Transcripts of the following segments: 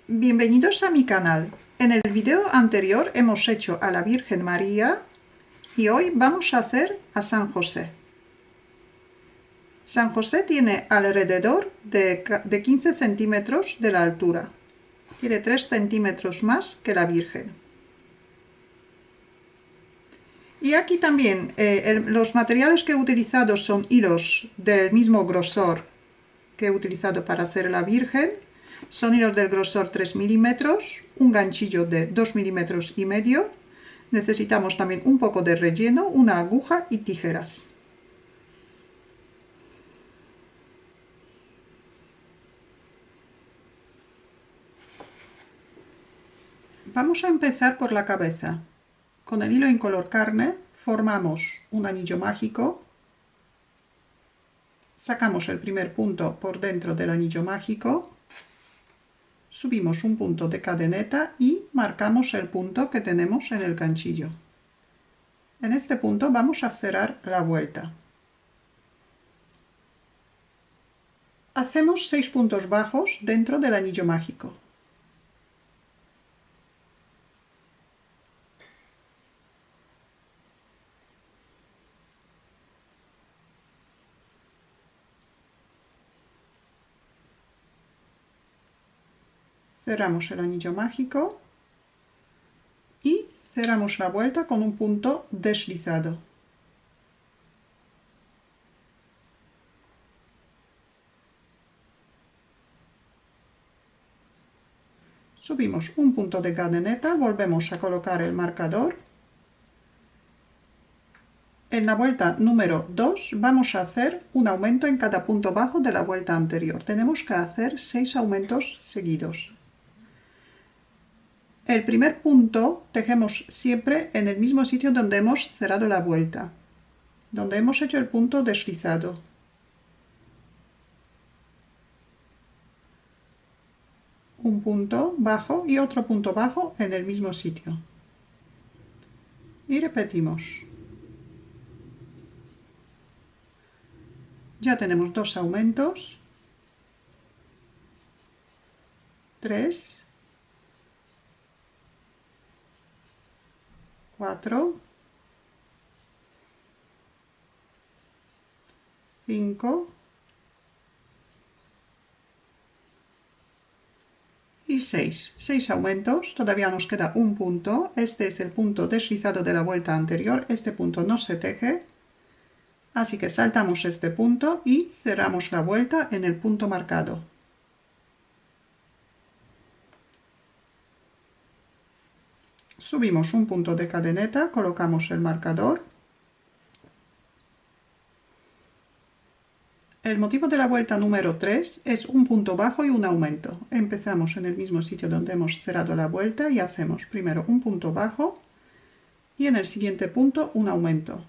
Bienvenidos a mi canal. En el video anterior hemos hecho a la Virgen María y hoy vamos a hacer a San José. San José tiene alrededor de 15 centímetros de la altura. Tiene 3 centímetros más que la Virgen. Y aquí también los materiales que he utilizado son hilos del mismo grosor que he utilizado para hacer la Virgen. Son hilos del grosor 3 milímetros, un ganchillo de 2 milímetros y medio. Necesitamos también un poco de relleno, una aguja y tijeras. Vamos a empezar por la cabeza. Con el hilo en color carne formamos un anillo mágico. Sacamos el primer punto por dentro del anillo mágico. Subimos un punto de cadeneta y marcamos el punto que tenemos en el ganchillo. En este punto vamos a cerrar la vuelta. Hacemos 6 puntos bajos dentro del anillo mágico. Cerramos el anillo mágico y cerramos la vuelta con un punto deslizado. Subimos un punto de cadeneta, volvemos a colocar el marcador. En la vuelta número 2 vamos a hacer un aumento en cada punto bajo de la vuelta anterior. Tenemos que hacer 6 aumentos seguidos. El primer punto tejemos siempre en el mismo sitio donde hemos cerrado la vuelta, donde hemos hecho el punto deslizado. Un punto bajo y otro punto bajo en el mismo sitio. Y repetimos. Ya tenemos 2 aumentos, 3, 4, 5 y 6. 6 aumentos, todavía nos queda un punto. Este es el punto deslizado de la vuelta anterior, este punto no se teje. Así que saltamos este punto y cerramos la vuelta en el punto marcado. Subimos un punto de cadeneta, colocamos el marcador. El motivo de la vuelta número 3 es un punto bajo y un aumento. Empezamos en el mismo sitio donde hemos cerrado la vuelta y hacemos primero un punto bajo y en el siguiente punto un aumento.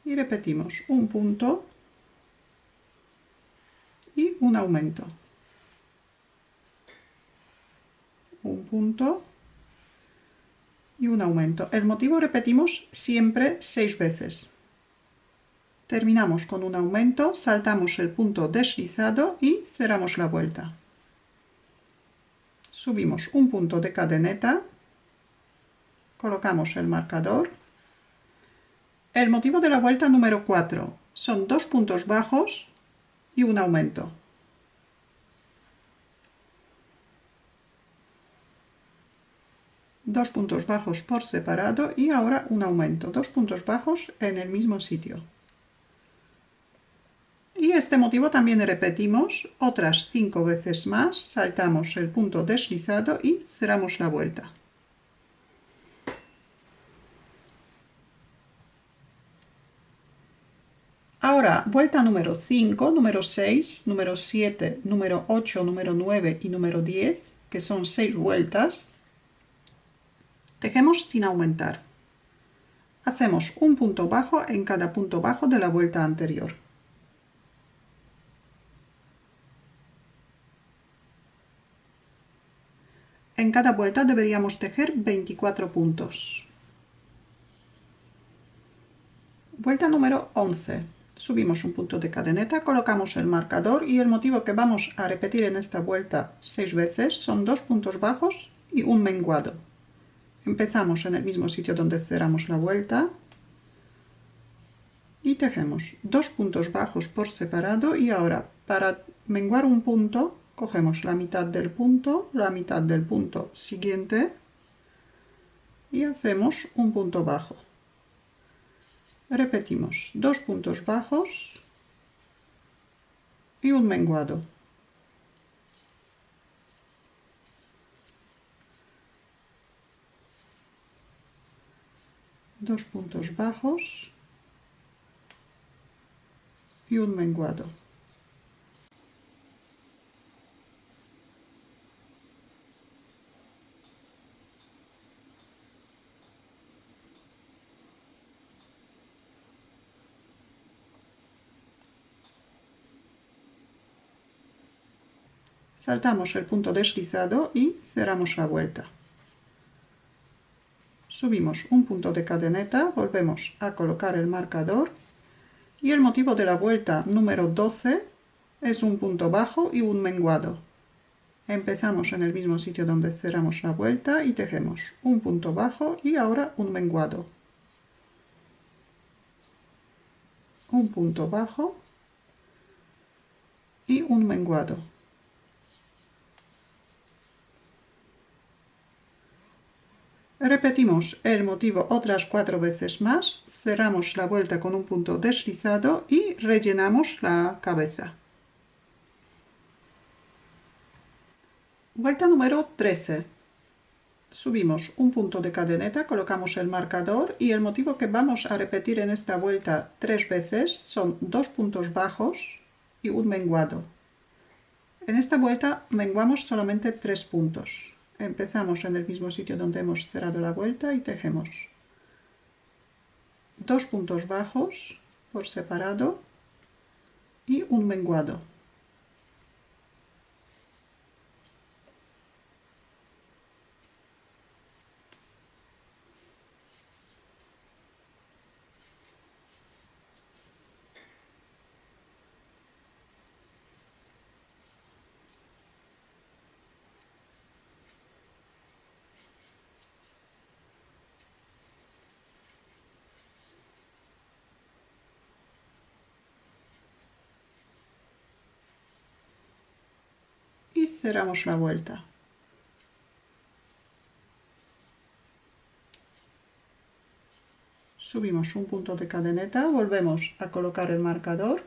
Y repetimos un punto y un aumento. Un punto y un aumento. El motivo repetimos siempre 6 veces. Terminamos con un aumento, saltamos el punto deslizado y cerramos la vuelta. Subimos un punto de cadeneta, colocamos el marcador. El motivo de la vuelta número 4 son 2 puntos bajos y un aumento. Dos puntos bajos por separado y ahora un aumento. 2 puntos bajos en el mismo sitio. Y este motivo también repetimos otras 5 veces más. Saltamos el punto deslizado y cerramos la vuelta. Ahora, vuelta número 5, número 6, número 7, número 8, número 9 y número 10, que son 6 vueltas. Tejemos sin aumentar. Hacemos un punto bajo en cada punto bajo de la vuelta anterior. En cada vuelta deberíamos tejer 24 puntos. Vuelta número 11. subimos un punto de cadeneta, colocamos el marcador y el motivo que vamos a repetir en esta vuelta 6 veces son 2 puntos bajos y un menguado. Empezamos en el mismo sitio donde cerramos la vuelta y tejemos 2 puntos bajos por separado y ahora para menguar un punto cogemos la mitad del punto siguiente y hacemos un punto bajo. Repetimos 2 puntos bajos y un menguado. Dos puntos bajos y un menguado. Saltamos el punto deslizado y cerramos la vuelta. Subimos un punto de cadeneta, volvemos a colocar el marcador y el motivo de la vuelta número 12 es un punto bajo y un menguado. Empezamos en el mismo sitio donde cerramos la vuelta y tejemos un punto bajo y ahora un menguado. Un punto bajo y un menguado. Repetimos el motivo otras 4 veces más, cerramos la vuelta con un punto deslizado y rellenamos la cabeza. Vuelta número 13. Subimos un punto de cadeneta, colocamos el marcador y el motivo que vamos a repetir en esta vuelta 3 veces son 2 puntos bajos y un menguado. En esta vuelta menguamos solamente 3 puntos. Empezamos en el mismo sitio donde hemos cerrado la vuelta y tejemos 2 puntos bajos por separado y un menguado. Y cerramos la vuelta. Subimos un punto de cadeneta, volvemos a colocar el marcador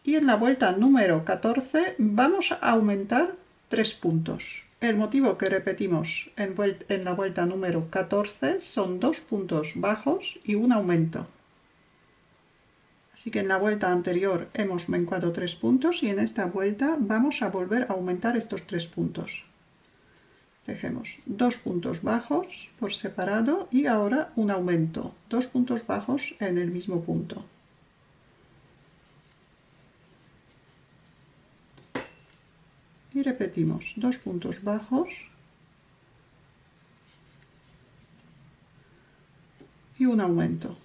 y en la vuelta número 14 vamos a aumentar 3 puntos. El motivo que repetimos en la vuelta número 14 son 2 puntos bajos y un aumento. Así que en la vuelta anterior hemos menguado 3 puntos y en esta vuelta vamos a volver a aumentar estos 3 puntos. Tejemos 2 puntos bajos por separado y ahora un aumento, 2 puntos bajos en el mismo punto. Y repetimos 2 puntos bajos y un aumento.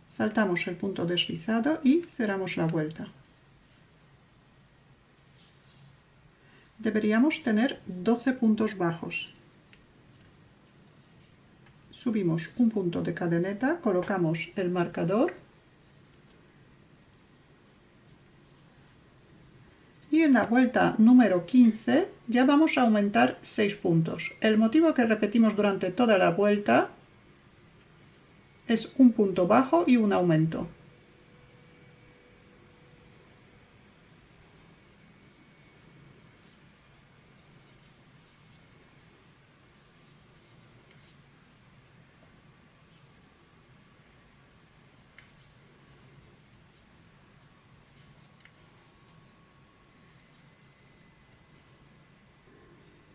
Saltamos el punto deslizado y cerramos la vuelta. Deberíamos tener 12 puntos bajos. Subimos un punto de cadeneta, colocamos el marcador y en la vuelta número 15 ya vamos a aumentar 6 puntos. El motivo que repetimos durante toda la vuelta es un punto bajo y un aumento.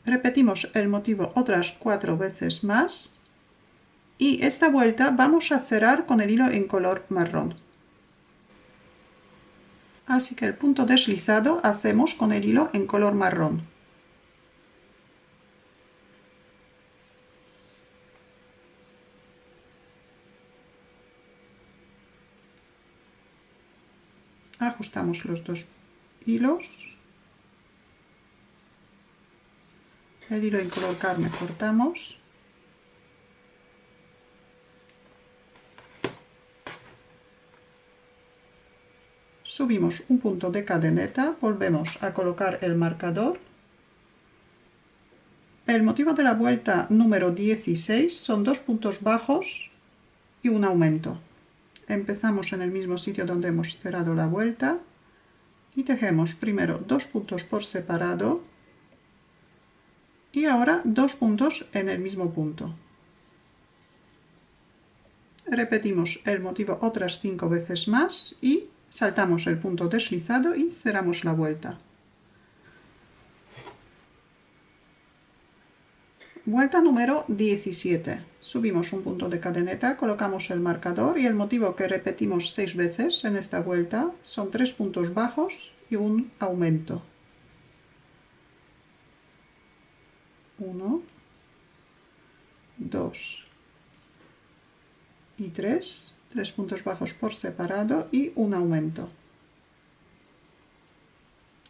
Repetimos el motivo otras 4 veces más Y esta vuelta vamos a cerrar con el hilo en color marrón. Así que el punto deslizado hacemos con el hilo en color marrón. Ajustamos los dos hilos. El hilo en color carne cortamos. Subimos un punto de cadeneta, volvemos a colocar el marcador. El motivo de la vuelta número 16 son 2 puntos bajos y un aumento. Empezamos en el mismo sitio donde hemos cerrado la vuelta y tejemos primero 2 puntos por separado y ahora 2 puntos en el mismo punto. Repetimos el motivo otras 5 veces más y saltamos el punto deslizado y cerramos la vuelta. Vuelta número 17. Subimos un punto de cadeneta, colocamos el marcador y el motivo que repetimos 6 veces en esta vuelta son 3 puntos bajos y un aumento. 1, 2 y 3. 3 puntos bajos por separado y un aumento.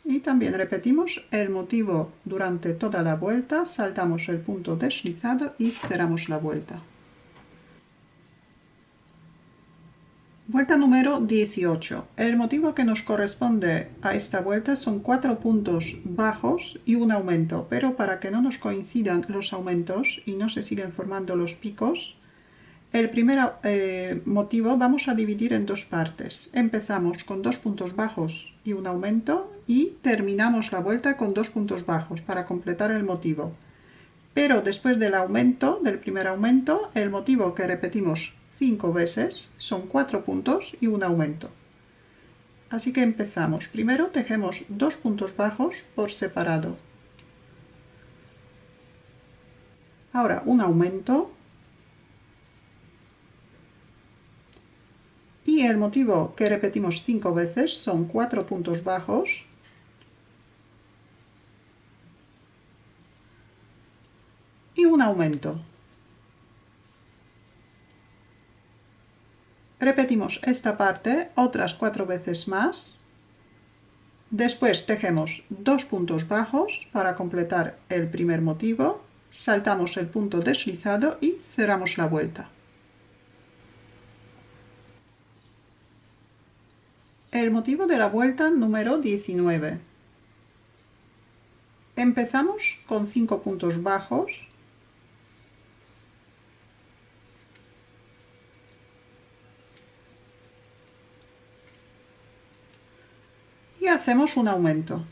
Y también repetimos el motivo durante toda la vuelta, saltamos el punto deslizado y cerramos la vuelta. Vuelta número 18. El motivo que nos corresponde a esta vuelta son 4 puntos bajos y un aumento, pero para que no nos coincidan los aumentos y no se sigan formando los picos, el primer motivo vamos a dividir en dos partes. Empezamos con 2 puntos bajos y un aumento y terminamos la vuelta con 2 puntos bajos para completar el motivo. Pero después del aumento, del primer aumento, el motivo que repetimos 5 veces son 4 puntos y un aumento. Así que empezamos. Primero tejemos 2 puntos bajos por separado. Ahora un aumento. Y el motivo que repetimos 5 veces son 4 puntos bajos. Y un aumento. Repetimos esta parte otras 4 veces más. Después tejemos 2 puntos bajos para completar el primer motivo. Saltamos el punto deslizado y cerramos la vuelta. El motivo de la vuelta número 19. Empezamos con 5 puntos bajos. Y hacemos un aumento.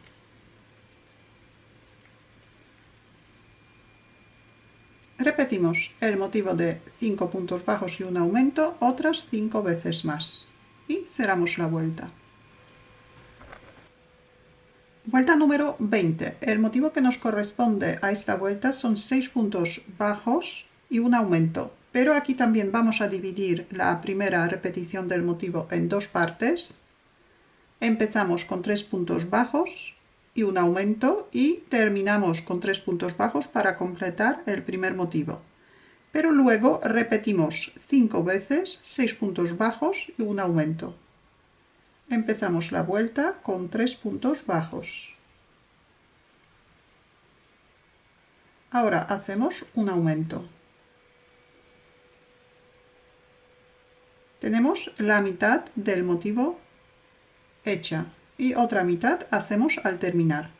Repetimos el motivo de 5 puntos bajos y un aumento otras 5 veces más. Y cerramos la vuelta. Vuelta número 20. El motivo que nos corresponde a esta vuelta son 6 puntos bajos y un aumento. Pero aquí también vamos a dividir la primera repetición del motivo en dos partes. Empezamos con 3 puntos bajos y un aumento y terminamos con 3 puntos bajos para completar el primer motivo. Pero luego repetimos 5 veces 6 puntos bajos y un aumento. Empezamos la vuelta con 3 puntos bajos. Ahora hacemos un aumento. Tenemos la mitad del motivo hecha y otra mitad hacemos al terminar.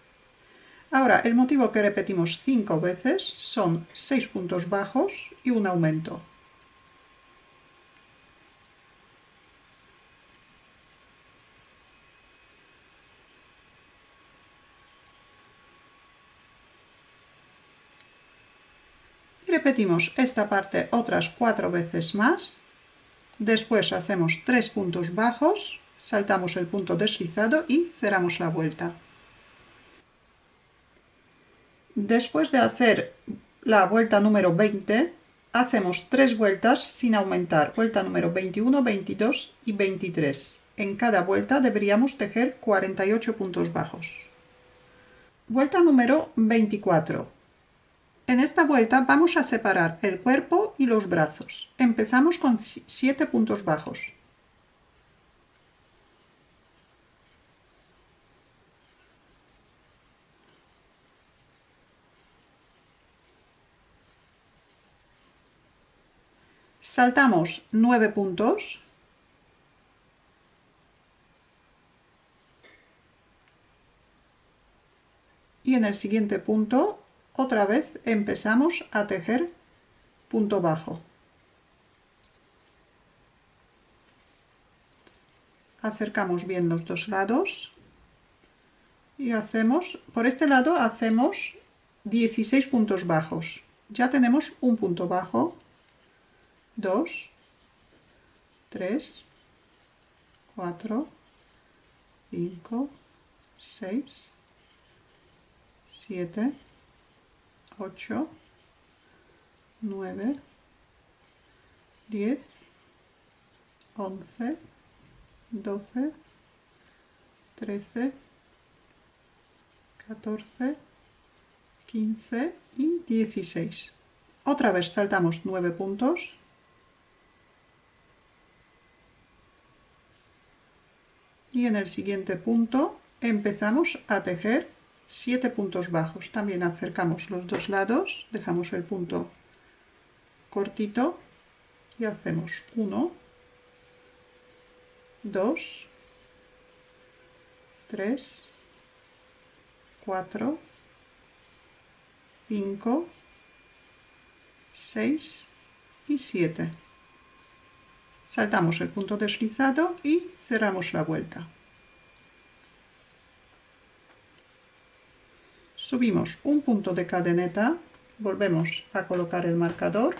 Ahora el motivo que repetimos 5 veces son 6 puntos bajos y un aumento. Y repetimos esta parte otras 4 veces más. Después hacemos 3 puntos bajos, saltamos el punto deslizado y cerramos la vuelta. Después de hacer la vuelta número 20, hacemos 3 vueltas sin aumentar, vuelta número 21, 22 y 23. En cada vuelta deberíamos tejer 48 puntos bajos. Vuelta número 24. En esta vuelta vamos a separar el cuerpo y los brazos. Empezamos con 7 puntos bajos. Saltamos 9 puntos. Y en el siguiente punto, otra vez empezamos a tejer punto bajo. Acercamos bien los dos lados. Y hacemos, por este lado hacemos 16 puntos bajos. Ya tenemos un punto bajo. 2, 3, 4, 5, 6, 7, 8, 9, 10, 11, 12, 13, 14, 15 y 16. Otra vez saltamos 9 puntos. Y en el siguiente punto empezamos a tejer 7 puntos bajos. También acercamos los dos lados, dejamos el punto cortito y hacemos 1, 2, 3, 4, 5, 6 y 7. Saltamos el punto deslizado y cerramos la vuelta. Subimos un punto de cadeneta, volvemos a colocar el marcador.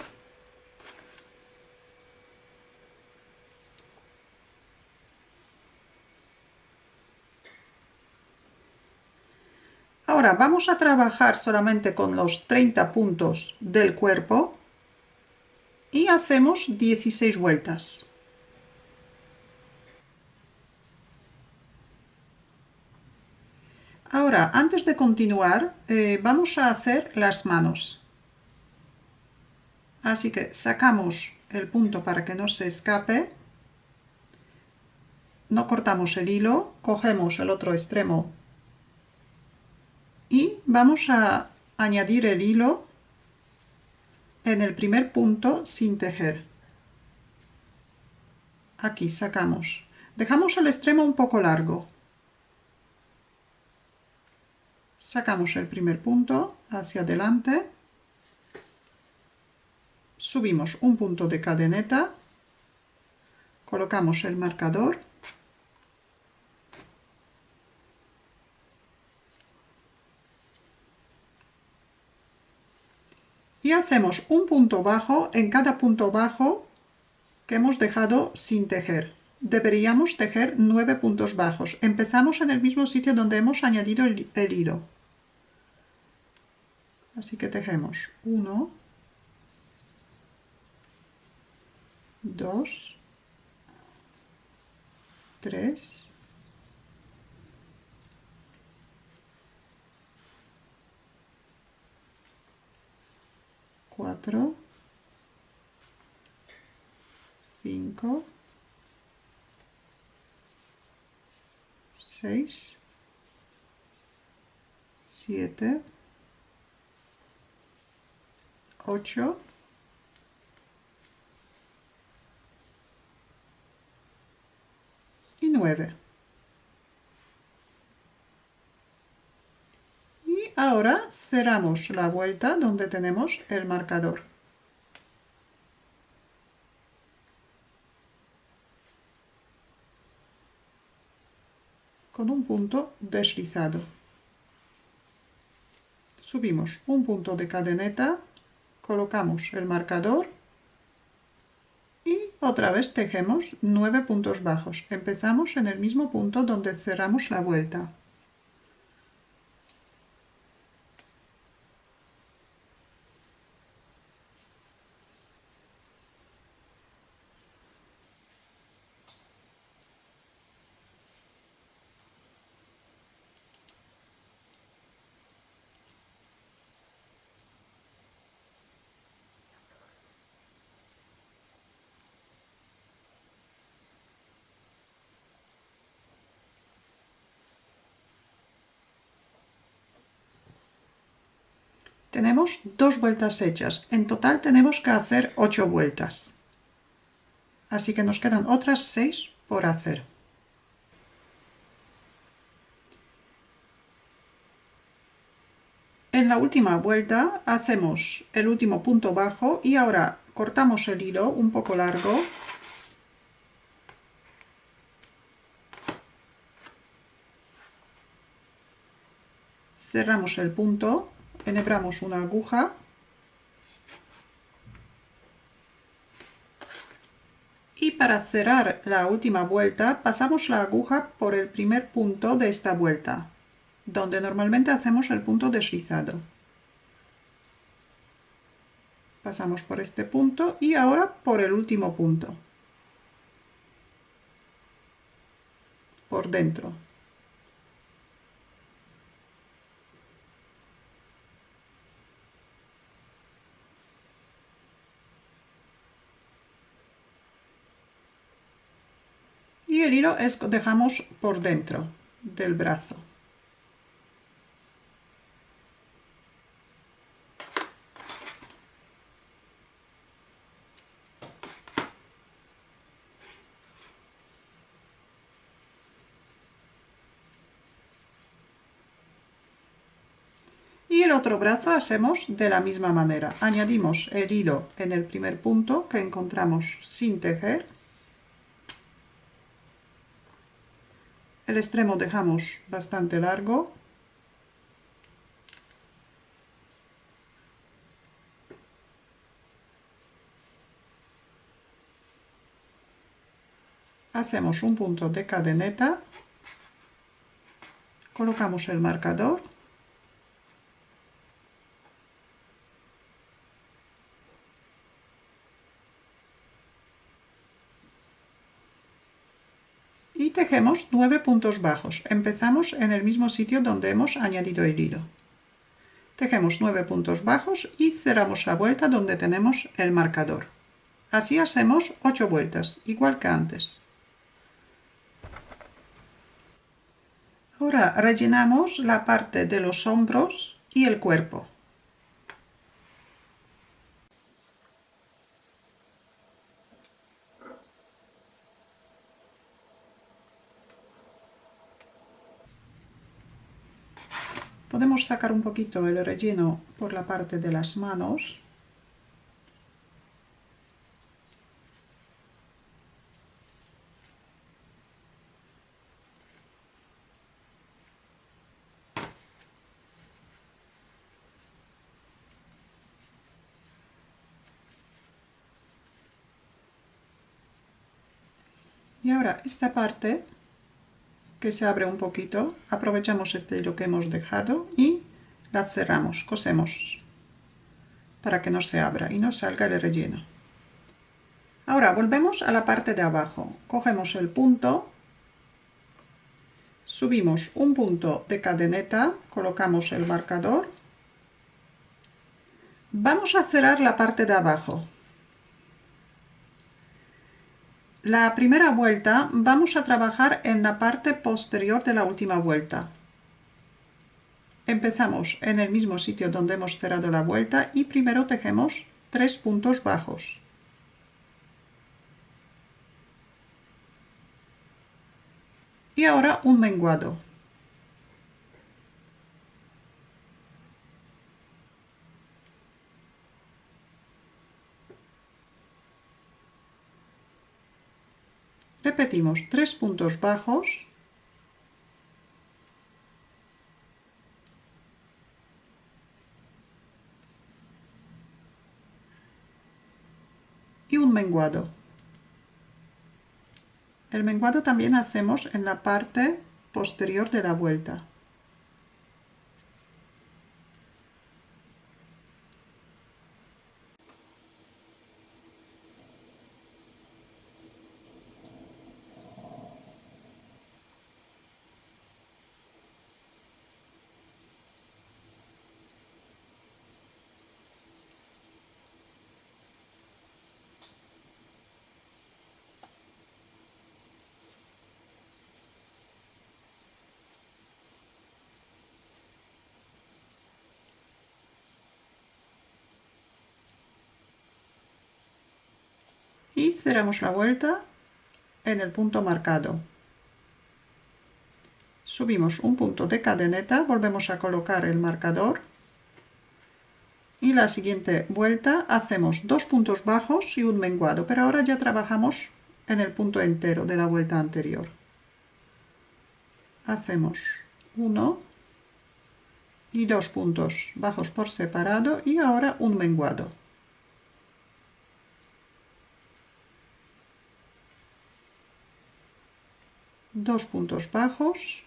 Ahora vamos a trabajar solamente con los 30 puntos del cuerpo y hacemos 16 vueltas. Ahora, antes de continuar, vamos a hacer las manos. Así que sacamos el punto para que no se escape. No cortamos el hilo, cogemos el otro extremo y vamos a añadir el hilo en el primer punto sin tejer. Aquí sacamos. Dejamos el extremo un poco largo. Sacamos el primer punto hacia adelante. Subimos un punto de cadeneta. Colocamos el marcador. Y hacemos un punto bajo en cada punto bajo que hemos dejado sin tejer. Deberíamos tejer 9 puntos bajos. Empezamos en el mismo sitio donde hemos añadido el hilo. Así que tejemos 1, 2, 3, 4, 5, 6, 7, 8, y 9. Y ahora cerramos la vuelta donde tenemos el marcador. Con un punto deslizado. Subimos un punto de cadeneta, colocamos el marcador y otra vez tejemos 9 puntos bajos. Empezamos en el mismo punto donde cerramos la vuelta. Tenemos 2 vueltas hechas. En total tenemos que hacer 8 vueltas. Así que nos quedan otras 6 por hacer. En la última vuelta hacemos el último punto bajo y ahora cortamos el hilo un poco largo. Cerramos el punto, enhebramos una aguja y para cerrar la última vuelta pasamos la aguja por el primer punto de esta vuelta, donde normalmente hacemos el punto deslizado. Pasamos por este punto y ahora por el último punto, por dentro. Y el hilo dejamos por dentro del brazo. Y el otro brazo hacemos de la misma manera. Añadimos el hilo en el primer punto que encontramos sin tejer. El extremo dejamos bastante largo. Hacemos un punto de cadeneta. Colocamos el marcador. Y tejemos 9 puntos bajos. Empezamos en el mismo sitio donde hemos añadido el hilo. Tejemos 9 puntos bajos y cerramos la vuelta donde tenemos el marcador. Así hacemos 8 vueltas, igual que antes. Ahora rellenamos la parte de los hombros y el cuerpo. Podemos sacar un poquito el relleno por la parte de las manos. Y ahora esta parte que se abre un poquito, aprovechamos este hilo que hemos dejado y la cerramos, cosemos para que no se abra y no salga el relleno. Ahora volvemos a la parte de abajo, cogemos el punto, subimos un punto de cadeneta, colocamos el marcador, vamos a cerrar la parte de abajo. La primera vuelta vamos a trabajar en la parte posterior de la última vuelta. Empezamos en el mismo sitio donde hemos cerrado la vuelta y primero tejemos 3 puntos bajos. Y ahora un menguado. Repetimos 3 puntos bajos. Y un menguado. El menguado también hacemos en la parte posterior de la vuelta. cerramos la vuelta en el punto marcado. Subimos un punto de cadeneta, volvemos a colocar el marcador y la siguiente vuelta hacemos 2 puntos bajos y un menguado, pero ahora ya trabajamos en el punto entero de la vuelta anterior. Hacemos 1 y 2 puntos bajos por separado y ahora un menguado. Dos puntos bajos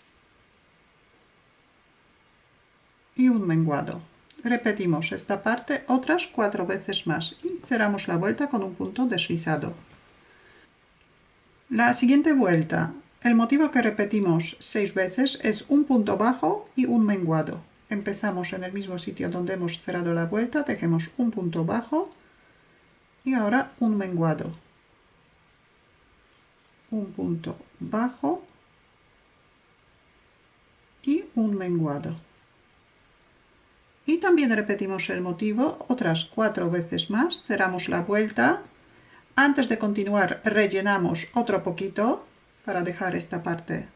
y un menguado. Repetimos esta parte otras 4 veces más y cerramos la vuelta con un punto deslizado. La siguiente vuelta, el motivo que repetimos 6 veces es un punto bajo y un menguado. Empezamos en el mismo sitio donde hemos cerrado la vuelta, tejemos un punto bajo y ahora un menguado. Un punto bajo y un menguado. Y también repetimos el motivo otras 4 veces más, cerramos la vuelta. Antes de continuar rellenamos otro poquito para dejar esta parte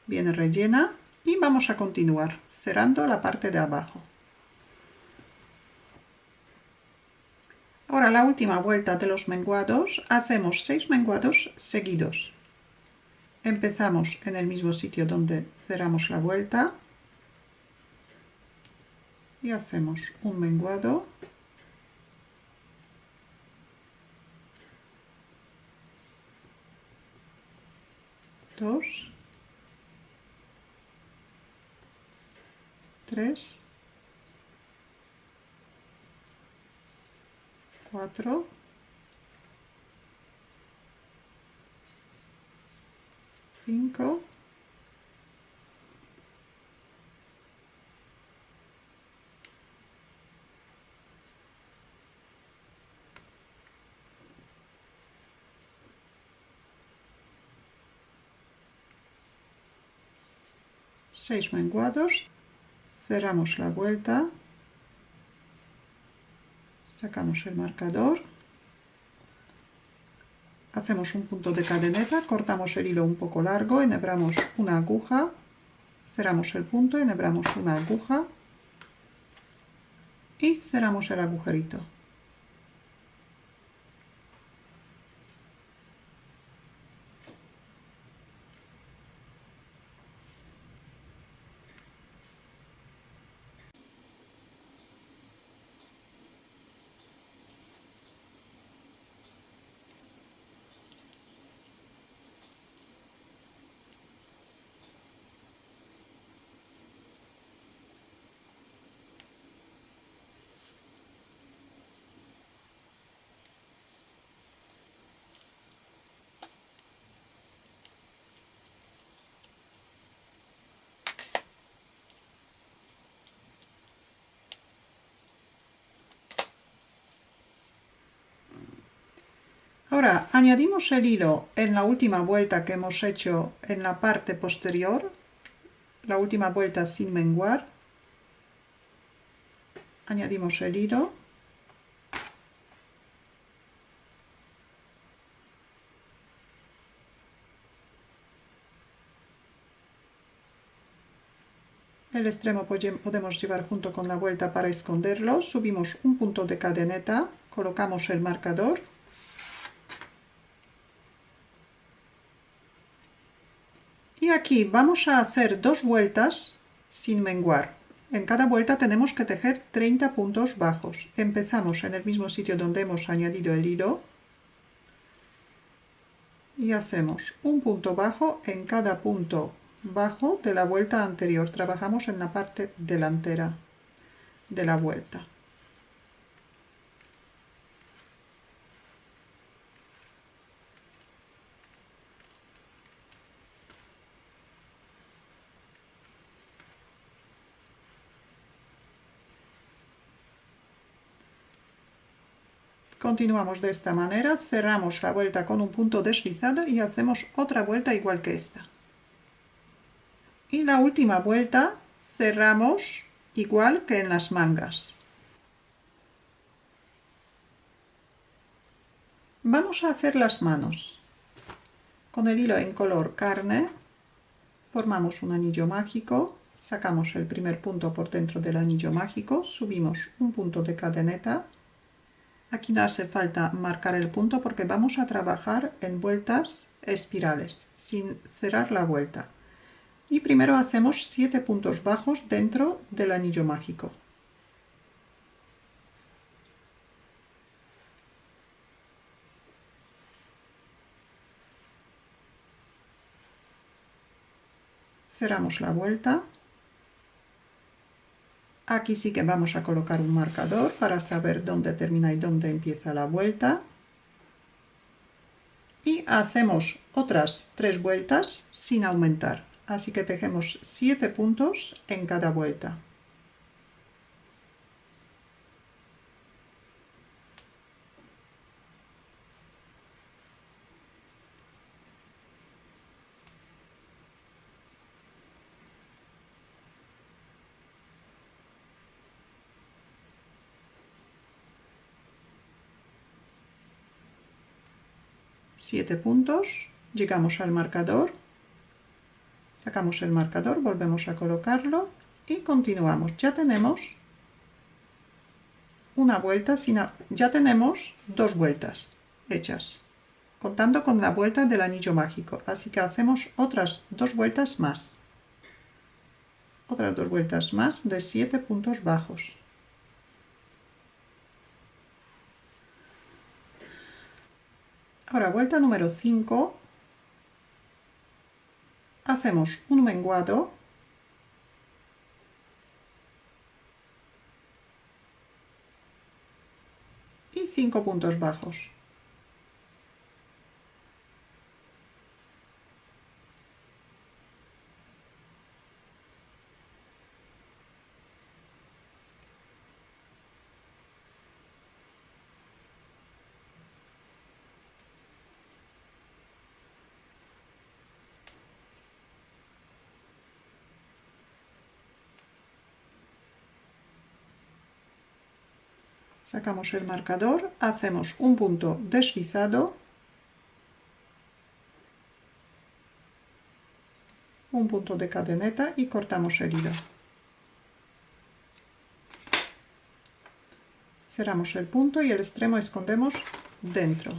bien rellena y vamos a continuar cerrando la parte de abajo. Ahora la última vuelta de los menguados, hacemos 6 menguados seguidos. Empezamos en el mismo sitio donde cerramos la vuelta y hacemos un menguado, dos, tres, 4, 5, 6 menguados, cerramos la vuelta, sacamos el marcador, hacemos un punto de cadeneta, cortamos el hilo un poco largo, enhebramos una aguja, cerramos el punto, enhebramos una aguja y cerramos el agujerito. Ahora añadimos el hilo en la última vuelta que hemos hecho en la parte posterior, la última vuelta sin menguar. Añadimos el hilo. El extremo podemos llevar junto con la vuelta para esconderlo. Subimos un punto de cadeneta, colocamos el marcador. Y aquí vamos a hacer 2 vueltas sin menguar. En cada vuelta tenemos que tejer 30 puntos bajos. Empezamos en el mismo sitio donde hemos añadido el hilo. Y hacemos un punto bajo en cada punto bajo de la vuelta anterior. Trabajamos en la parte delantera de la vuelta. Continuamos de esta manera, cerramos la vuelta con un punto deslizado y hacemos otra vuelta igual que esta. Y la última vuelta cerramos igual que en las mangas. Vamos a hacer las manos. Con el hilo en color carne formamos un anillo mágico, sacamos el primer punto por dentro del anillo mágico, subimos un punto de cadeneta. Aquí no hace falta marcar el punto porque vamos a trabajar en vueltas espirales, sin cerrar la vuelta. Y primero hacemos 7 puntos bajos dentro del anillo mágico. Cerramos la vuelta. Aquí sí que vamos a colocar un marcador para saber dónde termina y dónde empieza la vuelta. Y hacemos otras 3 vueltas sin aumentar. Así que tejemos 7 puntos en cada vuelta. Siete puntos, llegamos al marcador, sacamos el marcador, volvemos a colocarlo y continuamos. Ya tenemos una vuelta, ya tenemos 2 vueltas hechas, contando con la vuelta del anillo mágico. Así que hacemos otras 2 vueltas más. Otras 2 vueltas más de 7 puntos bajos. Ahora, vuelta número 5, hacemos un menguado y 5 puntos bajos. Sacamos el marcador, hacemos un punto deslizado, un punto de cadeneta y cortamos el hilo. Cerramos el punto y el extremo escondemos dentro.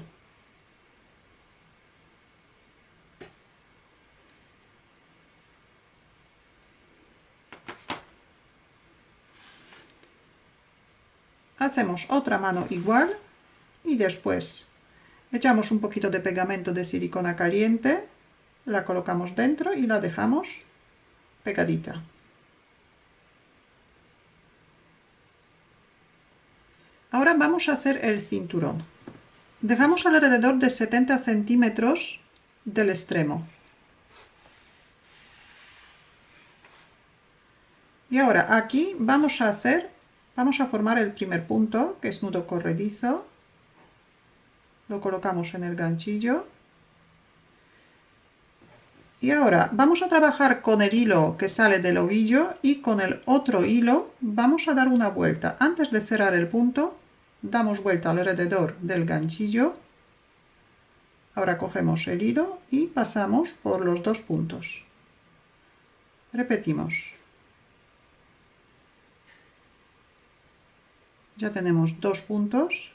Hacemos otra mano igual y después echamos un poquito de pegamento de silicona caliente, la colocamos dentro y la dejamos pegadita. Ahora vamos a hacer el cinturón. Dejamos alrededor de 70 centímetros del extremo. Y ahora aquí vamos a formar el primer punto, que es nudo corredizo. Lo colocamos en el ganchillo. Y ahora vamos a trabajar con el hilo que sale del ovillo y con el otro hilo vamos a dar una vuelta. Antes de cerrar el punto, damos vuelta alrededor del ganchillo. Ahora cogemos el hilo y pasamos por los 2 puntos. Repetimos. Ya tenemos 2 puntos.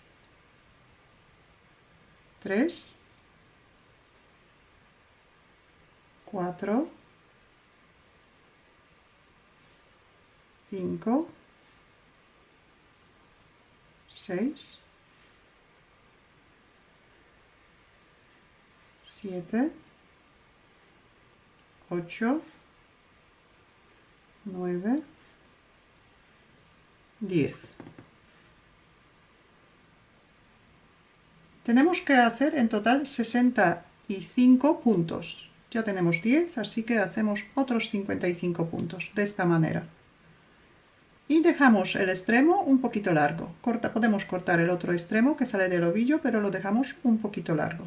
3. 4, 5, 6, 7, 8, 9, 10. Tenemos que hacer en total 65 puntos. Ya tenemos 10, así que hacemos otros 55 puntos, de esta manera. Y dejamos el extremo un poquito largo. Podemos cortar el otro extremo que sale del ovillo, pero lo dejamos un poquito largo.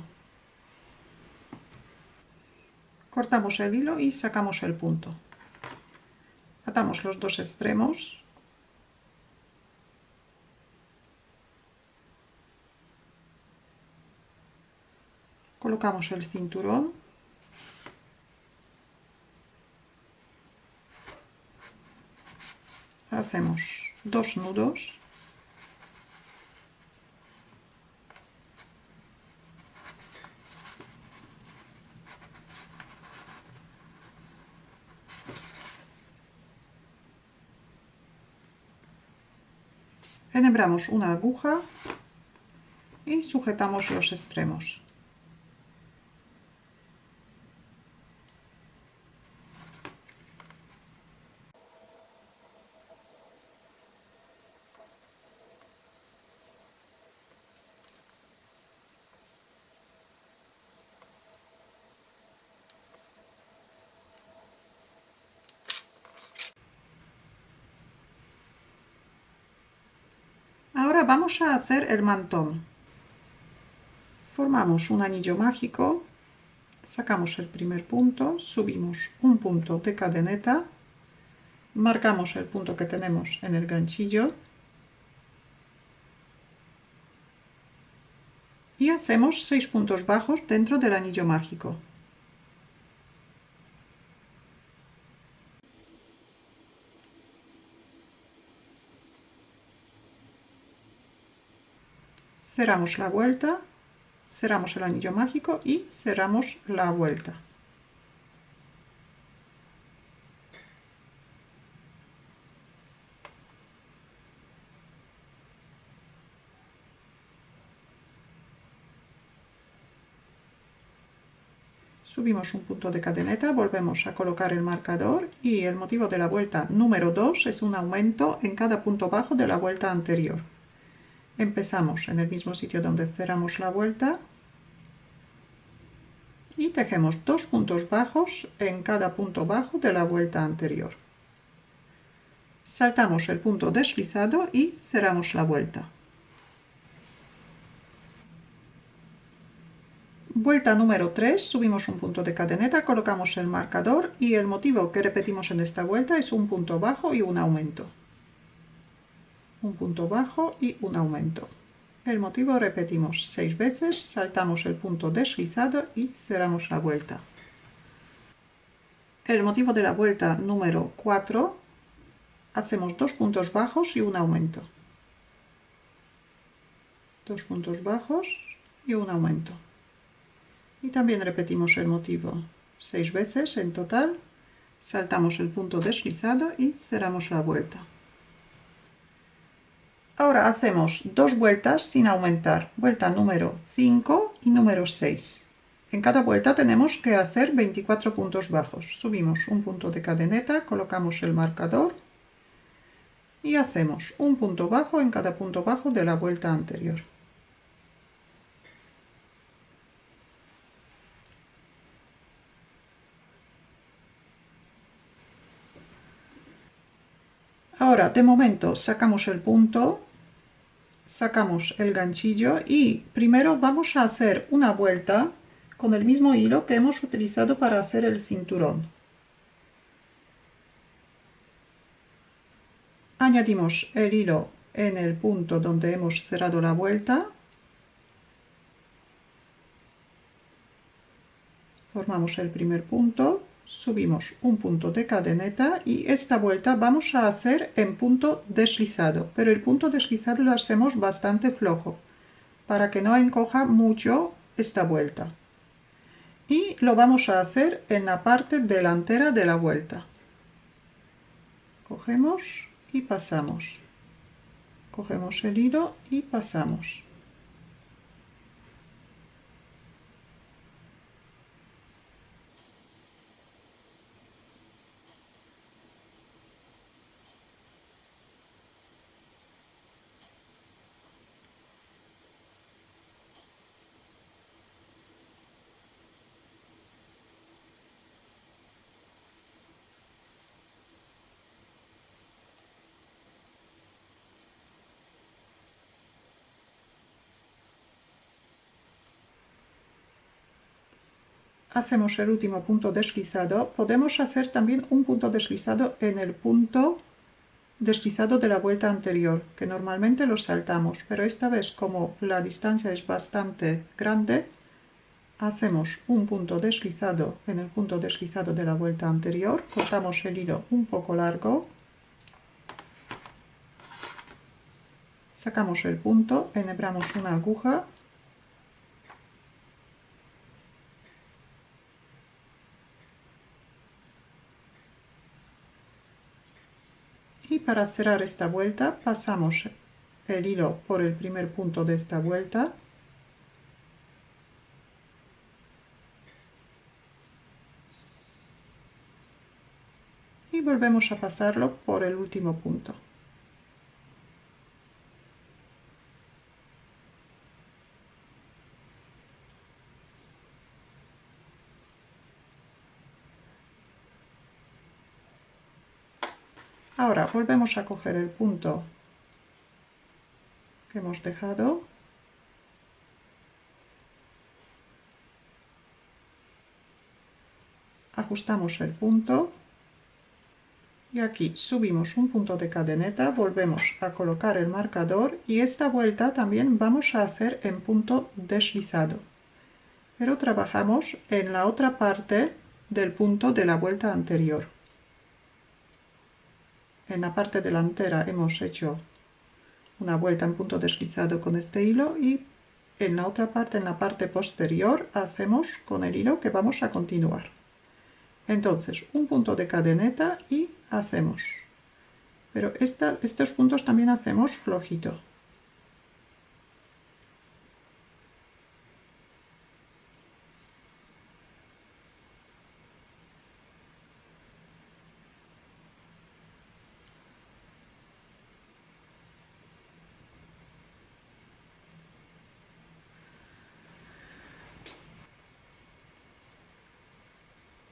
Cortamos el hilo y sacamos el punto. Atamos los 2 extremos. colocamos el cinturón, hacemos 2 nudos, enhebramos una aguja y sujetamos los extremos. Ahora vamos a hacer el mantón. Formamos un anillo mágico, sacamos el primer punto, subimos un punto de cadeneta, marcamos el punto que tenemos en el ganchillo y hacemos 6 puntos bajos dentro del anillo mágico. Cerramos la vuelta, cerramos el anillo mágico y cerramos la vuelta. Subimos un punto de cadeneta, volvemos a colocar el marcador y el motivo de la vuelta número 2 es un aumento en cada punto bajo de la vuelta anterior. Empezamos en el mismo sitio donde cerramos la vuelta y tejemos 2 puntos bajos en cada punto bajo de la vuelta anterior. Saltamos el punto deslizado y cerramos la vuelta. Vuelta número 3, subimos un punto de cadeneta, colocamos el marcador y el motivo que repetimos en esta vuelta es un punto bajo y un aumento. Un punto bajo y un aumento. El motivo repetimos 6 veces, saltamos el punto deslizado y cerramos la vuelta. El motivo de la vuelta número 4, hacemos 2 puntos bajos y un aumento. 2 puntos bajos y un aumento. Y también repetimos el motivo 6 veces en total, saltamos el punto deslizado y cerramos la vuelta. Ahora hacemos 2 vueltas sin aumentar, vuelta número 5 y número 6. En cada vuelta tenemos que hacer 24 puntos bajos. Subimos un punto de cadeneta, colocamos el marcador y hacemos un punto bajo en cada punto bajo de la vuelta anterior. Ahora, de momento, sacamos el punto, sacamos el ganchillo y primero vamos a hacer una vuelta con el mismo hilo que hemos utilizado para hacer el cinturón. Añadimos el hilo en el punto donde hemos cerrado la vuelta. Formamos el primer punto, subimos un punto de cadeneta y esta vuelta vamos a hacer en punto deslizado, pero el punto deslizado lo hacemos bastante flojo para que no encoja mucho esta vuelta. Y lo vamos a hacer en la parte delantera de la vuelta. Cogemos y pasamos. Cogemos el hilo y pasamos. Hacemos el último punto deslizado. Podemos hacer también un punto deslizado en el punto deslizado de la vuelta anterior, que normalmente lo saltamos, pero esta vez como la distancia es bastante grande, hacemos un punto deslizado en el punto deslizado de la vuelta anterior, cortamos el hilo un poco largo, sacamos el punto, enhebramos una aguja y para cerrar esta vuelta pasamos el hilo por el primer punto de esta vuelta y volvemos a pasarlo por el último punto. Ahora volvemos a coger el punto que hemos dejado, ajustamos el punto y aquí subimos un punto de cadeneta, volvemos a colocar el marcador y esta vuelta también vamos a hacer en punto deslizado, pero trabajamos en la otra parte del punto de la vuelta anterior. En la parte delantera hemos hecho una vuelta en punto deslizado con este hilo y en la otra parte, en la parte posterior, hacemos con el hilo que vamos a continuar. Entonces, un punto de cadeneta y hacemos. Pero estos puntos también hacemos flojito.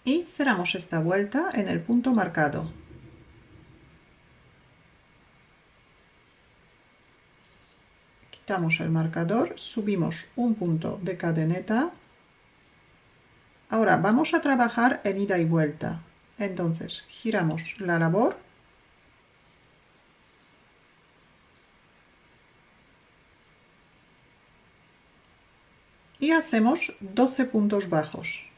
Y cerramos esta vuelta en el punto marcado. Quitamos el marcador, subimos un punto de cadeneta. Ahora vamos a trabajar en ida y vuelta. Entonces giramos la labor y hacemos 12 puntos bajos.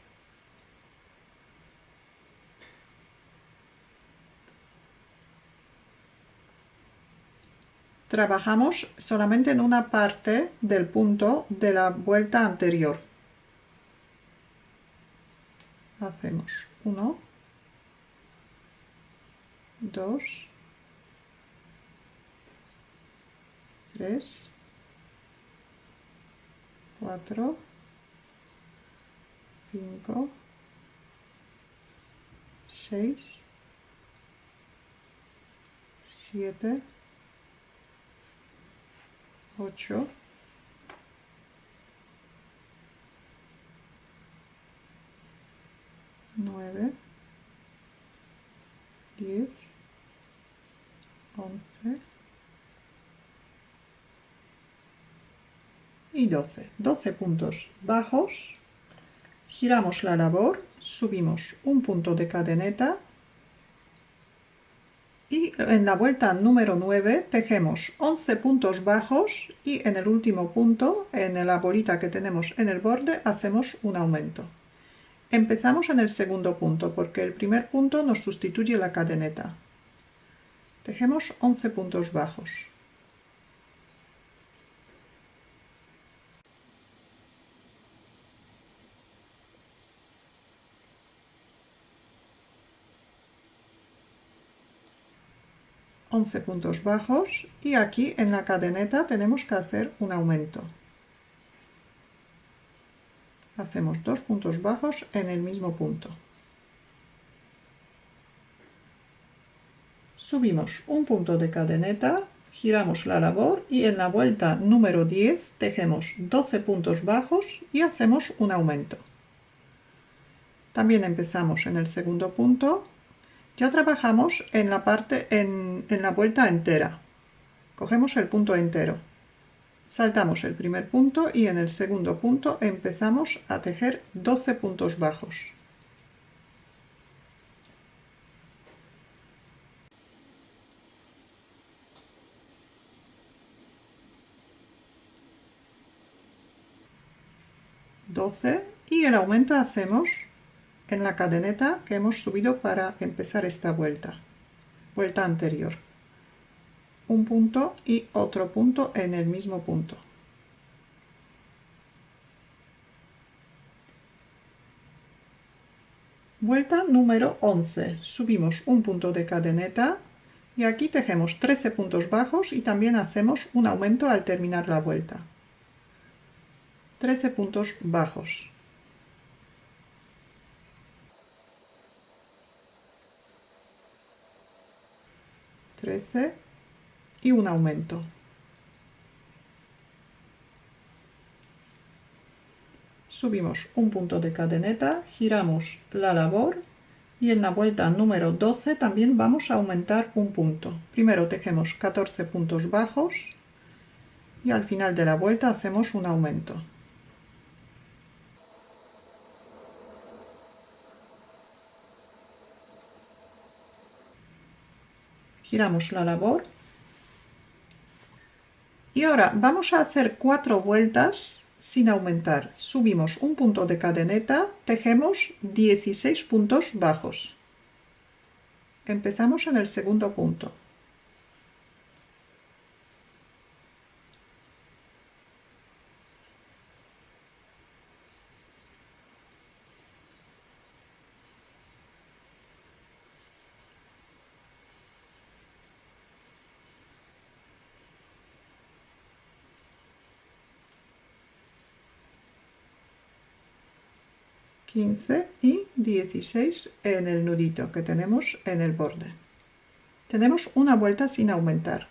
Trabajamos solamente en una parte del punto de la vuelta anterior. Hacemos 1, 2, 3, 4, 5, 6, 7, 8, 9, 10, 11 y 12. 12 puntos bajos. Giramos la labor, subimos un punto de cadeneta y en la vuelta número 9 tejemos 11 puntos bajos y en el último punto, en la bolita que tenemos en el borde, hacemos un aumento. Empezamos en el segundo punto porque el primer punto nos sustituye la cadeneta. Tejemos 11 puntos bajos. Puntos bajos y aquí en la cadeneta tenemos que hacer un aumento. Hacemos 2 puntos bajos en el mismo punto. Subimos un punto de cadeneta, giramos la labor y en la vuelta número 10 tejemos 12 puntos bajos y hacemos un aumento. También empezamos en el segundo punto. Ya trabajamos en la parte en la vuelta entera. Cogemos el punto entero. Saltamos el primer punto y en el segundo punto empezamos a tejer 12 puntos bajos. y el aumento hacemos en la cadeneta que hemos subido para empezar esta vuelta, vuelta anterior. Un punto y otro punto en el mismo punto. Vuelta número 11. Subimos un punto de cadeneta y aquí tejemos 13 puntos bajos y también hacemos un aumento al terminar la vuelta. 13 puntos bajos. 13 y un aumento. Subimos un punto de cadeneta, giramos la labor y en la vuelta número 12 también vamos a aumentar un punto. Primero tejemos 14 puntos bajos y al final de la vuelta hacemos un aumento. Giramos la labor y ahora vamos a hacer 4 vueltas sin aumentar. Subimos un punto de cadeneta, tejemos 16 puntos bajos. Empezamos en el segundo punto. Y 16 en el nudito que tenemos en el borde. Tenemos una vuelta sin aumentar.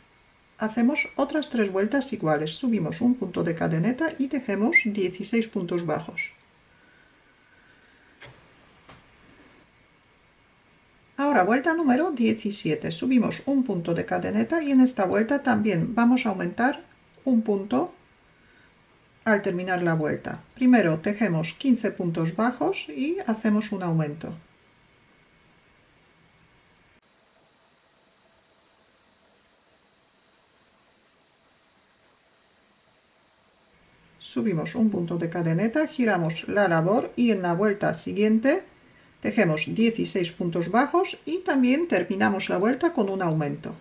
Hacemos otras 3 vueltas iguales. Subimos un punto de cadeneta y tejemos 16 puntos bajos. Ahora vuelta número 17. Subimos un punto de cadeneta y en esta vuelta también vamos a aumentar un punto al terminar la vuelta. Primero tejemos 15 puntos bajos y hacemos un aumento. Subimos un punto de cadeneta, giramos la labor y en la vuelta siguiente tejemos 16 puntos bajos y también terminamos la vuelta con un aumento.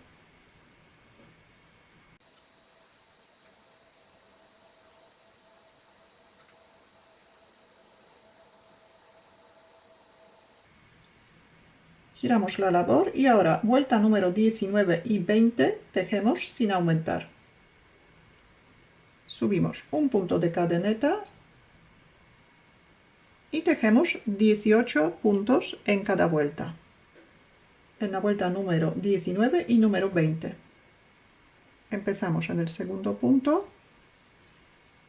Giramos la labor y ahora vuelta número 19 y 20 tejemos sin aumentar. Subimos un punto de cadeneta y tejemos 18 puntos en cada vuelta. En la vuelta número 19 y número 20. Empezamos en el segundo punto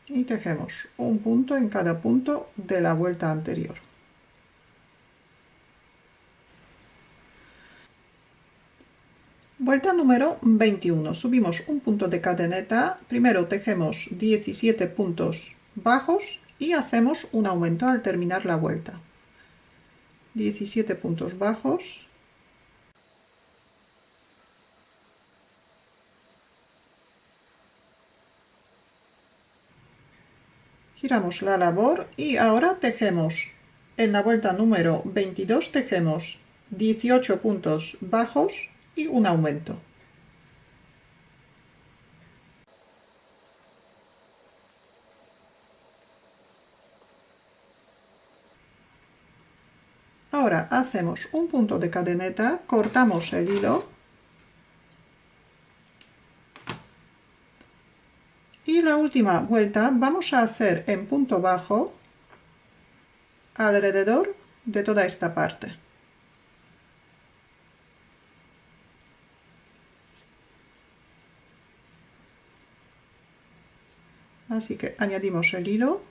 y tejemos un punto en cada punto de la vuelta anterior. Vuelta número 21. Subimos un punto de cadeneta, primero tejemos 17 puntos bajos y hacemos un aumento al terminar la vuelta. 17 puntos bajos. Giramos la labor y ahora tejemos, en la vuelta número 22 tejemos 18 puntos bajos y un aumento. Ahora hacemos un punto de cadeneta, cortamos el hilo y la última vuelta vamos a hacer en punto bajo alrededor de toda esta parte. Así que añadimos el hilo.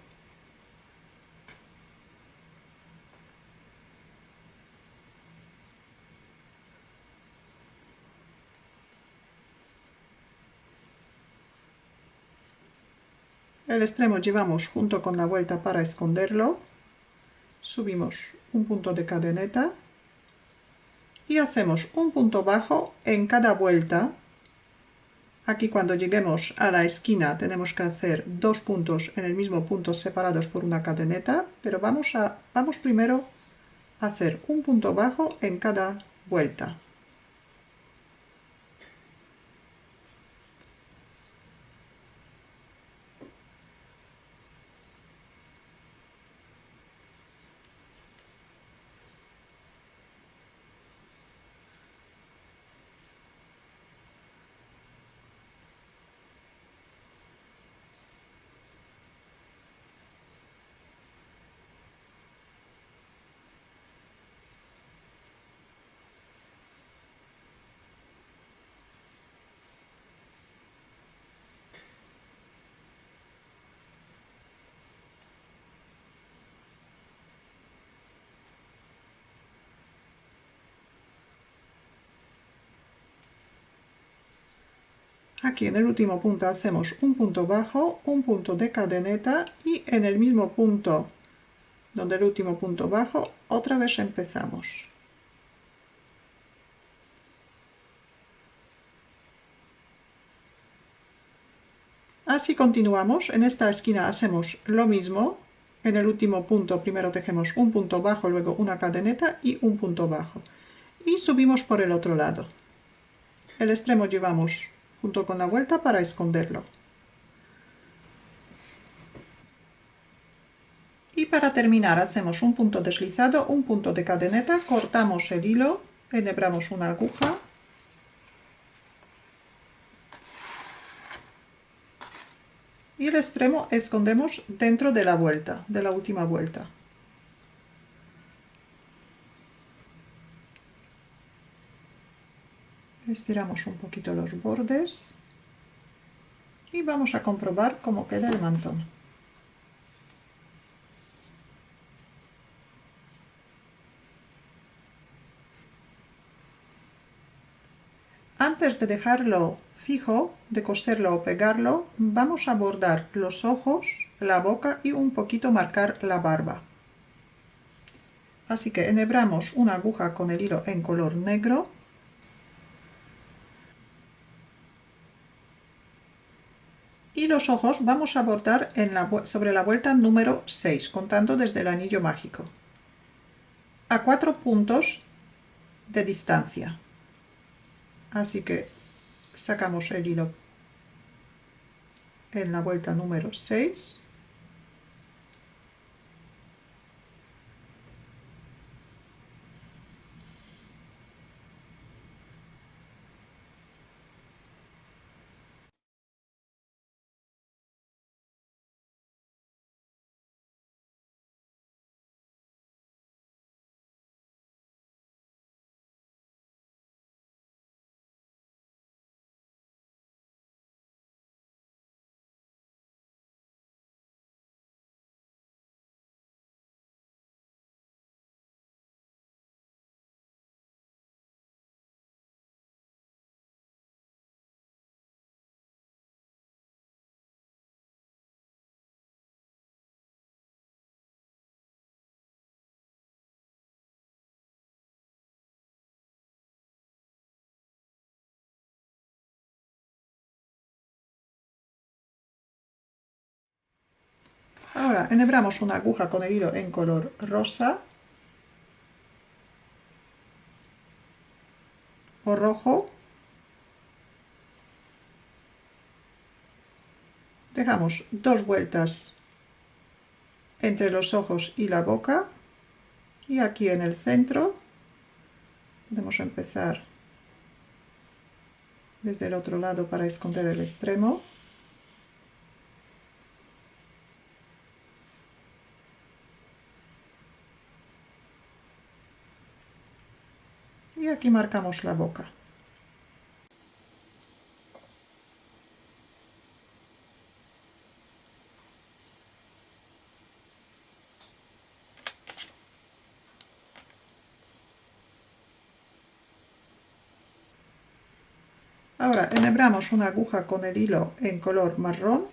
El extremo llevamos junto con la vuelta para esconderlo. Subimos un punto de cadeneta y hacemos un punto bajo en cada vuelta Aquí cuando lleguemos a la esquina tenemos que hacer 2 puntos en el mismo punto separados por una cadeneta, pero vamos primero a hacer un punto bajo en cada vuelta. Aquí en el último punto hacemos un punto bajo, un punto de cadeneta y en el mismo punto donde el último punto bajo otra vez empezamos. Así continuamos, en esta esquina hacemos lo mismo, en el último punto primero tejemos un punto bajo, luego una cadeneta y un punto bajo. Y subimos por el otro lado. El extremo llevamos junto con la vuelta para esconderlo. Y para terminar hacemos un punto deslizado, un punto de cadeneta, cortamos el hilo, enhebramos una aguja y el extremo escondemos dentro de la vuelta, de la última vuelta. Estiramos un poquito los bordes y vamos a comprobar cómo queda el mantón. Antes de dejarlo fijo, de coserlo o pegarlo, vamos a bordar los ojos, la boca y un poquito marcar la barba. Así que enhebramos una aguja con el hilo en color negro y los ojos vamos a bordar sobre la vuelta número 6, contando desde el anillo mágico, a 4 puntos de distancia. Así que sacamos el hilo en la vuelta número 6. Ahora enhebramos una aguja con el hilo en color rosa o rojo. Dejamos 2 vueltas entre los ojos y la boca y aquí en el centro podemos empezar desde el otro lado para esconder el extremo. Y aquí marcamos la boca. Ahora enhebramos una aguja con el hilo en color marrón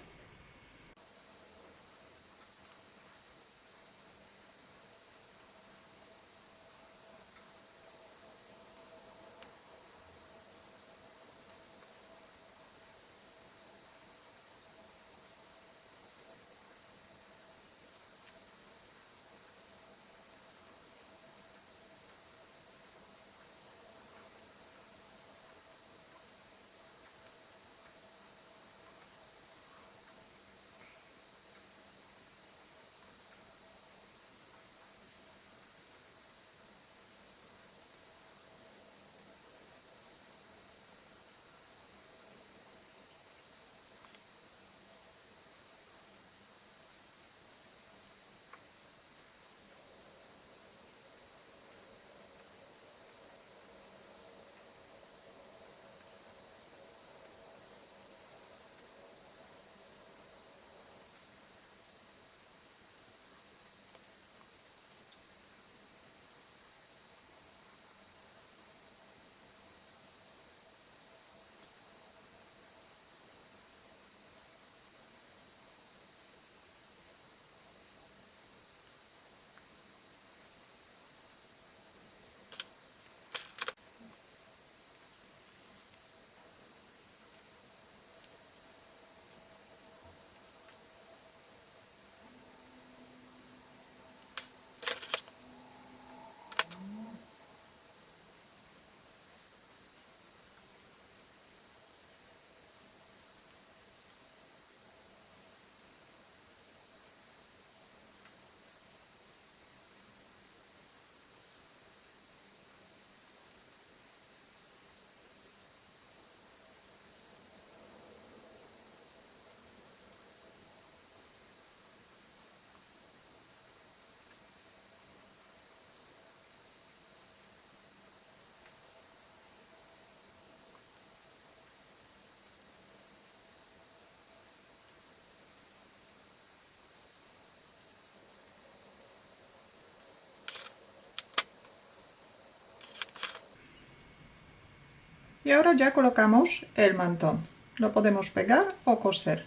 Y ahora ya colocamos el mantón. Lo podemos pegar o coser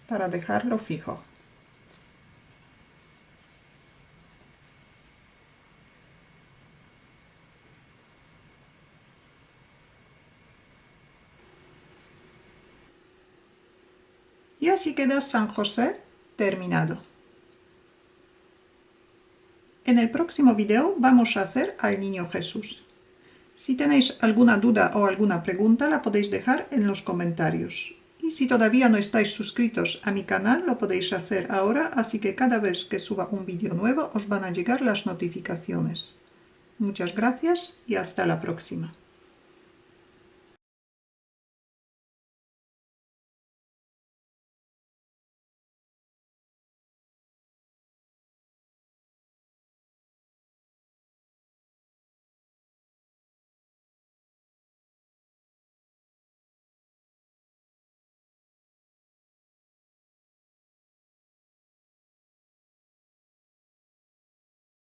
para dejarlo fijo. Y así queda San José terminado. En el próximo video vamos a hacer al Niño Jesús. Si tenéis alguna duda o alguna pregunta la podéis dejar en los comentarios. Y si todavía no estáis suscritos a mi canal lo podéis hacer ahora, así que cada vez que suba un vídeo nuevo os van a llegar las notificaciones. Muchas gracias y hasta la próxima.